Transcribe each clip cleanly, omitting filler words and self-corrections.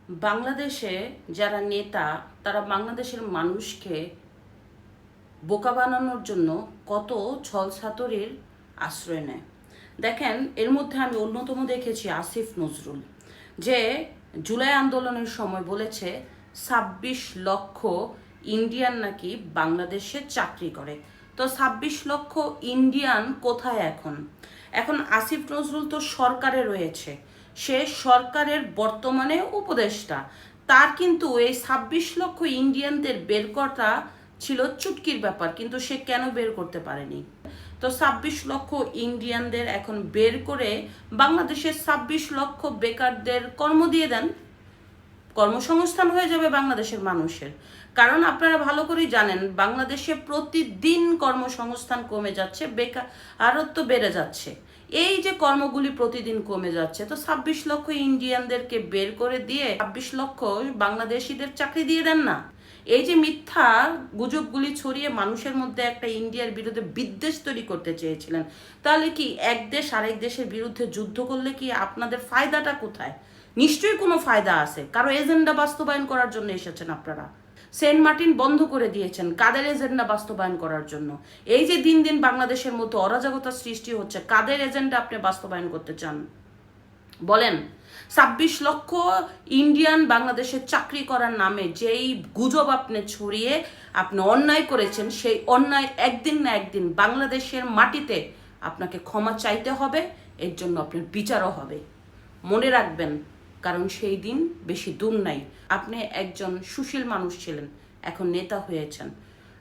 বাংলাদেশে যারা নেতা তারা বাংলাদেশের মানুষকে বোকা বানানোর জন্য কত ছলছাতুরির আশ্রয় নেয়। দেখেন, এর মধ্যে আমি অন্যতম দেখেছি আসিফ নজরুল, যে জুলাই আন্দোলনের সময় বলেছে ২৬ লক্ষ ইন্ডিয়ান নাকি বাংলাদেশে চাকরি করে। তো ২৬ লক্ষ ইন্ডিয়ান কোথায় এখন? এখন আসিফ নজরুল তো সরকারে রয়েছে, সে সরকারের বর্তমানে উপদেষ্টা। তার কিন্তু এই ২৬ লক্ষ ইন্ডিয়ানদের বের করা ছিল চুটকির ব্যাপার, কিন্তু সে কেন বের করতে পারেনি? তো ২৬ লক্ষ ইন্ডিয়ানদের এখন বের করে বাংলাদেশের ২৬ লক্ষ বেকারদের কর্ম দিয়ে দেন, কর্মসংস্থান হয়ে যাবে বাংলাদেশের মানুষের। কারণ আপনারা ভালো করেই জানেন, বাংলাদেশে প্রতিদিন কর্মসংস্থান কমে যাচ্ছে, বেকারত্ব বেড়ে যাচ্ছে। এই যে কর্মগুলি প্রতিদিন কমে যাচ্ছে, তো ২৬ লক্ষ ইন্ডিয়ানদেরকে বের করে দিয়ে ২৬ লক্ষ বাংলাদেশিদের চাকরি দিয়ে দেন না। এই যে মিথ্যা গুজবগুলি ছড়িয়ে মানুষের মধ্যে একটা ইন্ডিয়ার বিরুদ্ধে বিদ্বেষ তৈরি করতে চেয়েছিলেন, তাহলে কি এক দেশ আরেক দেশের বিরুদ্ধে যুদ্ধ করলে কি আপনাদের ফায়দাটা কোথায়? নিশ্চয়ই কোনো ফায়দা আছে, কারো এজেন্ডা বাস্তবায়ন করার জন্য এসেছেন আপনারা। সেন্ট মার্টিন বন্ধ করে দিয়েছেন কাদের এজেন্ডা বাস্তবায়ন করার জন্য? এই যে দিন দিন বাংলাদেশের মধ্যে অরাজকতা সৃষ্টি হচ্ছে, কাদের এজেন্ডা আপনি বাস্তবায়ন করতে চান বলেন? ২৬ লক্ষ ইন্ডিয়ান বাংলাদেশের চাকরি করার নামে যেই গুজব আপনি ছড়িয়ে আপনি অন্যায় করেছেন, সেই অন্যায় একদিন না একদিন বাংলাদেশের মাটিতে আপনাকে ক্ষমা চাইতে হবে, এর জন্য আপনার বিচারও হবে। মনে রাখবেন, কারণ সেই দিন বেশি দূর নাই। আপনি একজন সুশীল মানুষ ছিলেন, এখন নেতা হয়েছেন।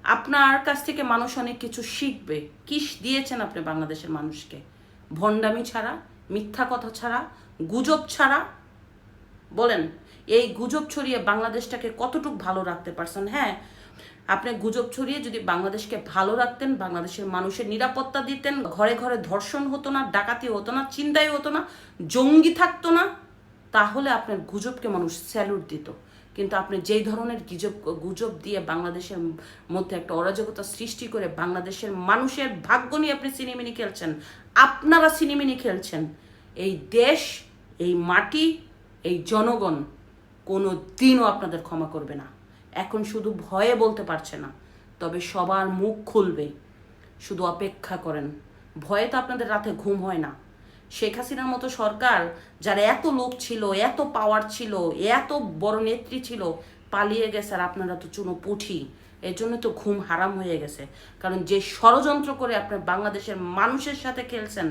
আপনার কাছ থেকে মানুষ অনেক কিছু শিখবে। কি দিয়েছেন আপনি বাংলাদেশের মানুষকে? ভণ্ডামি ছাড়া, মিথ্যা কথা ছাড়া, গুজব ছাড়া। বলেন, এই গুজব ছড়িয়ে বাংলাদেশটাকে কতটুকু ভালো রাখতে পারছেন? হ্যাঁ, আপনি গুজব ছড়িয়ে যদি বাংলাদেশকে ভালো রাখতেন, বাংলাদেশের মানুষের নিরাপত্তা দিতেন, ঘরে ঘরে ধর্ষণ হতো না, ডাকাতি হতো না, চিন্তাই হতো না, জঙ্গি থাকতো না, তাহলে আপনার গুজবকে মানুষ স্যালুট দিত। কিন্তু আপনি যেই ধরনের গুজব দিয়ে বাংলাদেশের মধ্যে একটা অরাজকতা সৃষ্টি করে বাংলাদেশের মানুষের ভাগ্য নিয়ে আপনি সিনেমিনি খেলছেন। আপনারা সিনেমিনি খেলছেন। এই দেশ, এই মাটি, এই জনগণ কোনো দিনও আপনাদের ক্ষমা করবে না। এখন শুধু ভয়ে বলতে পারছে না, তবে সবার মুখ খুলবে। শুধু অপেক্ষা করেন। ভয়ে তো আপনাদের রাতে ঘুম হয় না। শেখ হাসিনার মতো সরকার, যার এত লোক ছিল, এত পাওয়ার ছিল, এত বড় নেত্রী ছিল, পালিয়ে গেছে, আর আপনারা তো চুনো পুঁঠি। এর জন্য তো ঘুম হারাম হয়ে গেছে। কারণ যে ষড়যন্ত্র করে আপনার বাংলাদেশের মানুষের সাথে খেলছেন,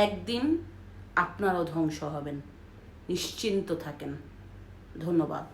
একদিন আপনারাও ধ্বংস হবেন। নিশ্চিন্ত থাকেন। ধন্যবাদ।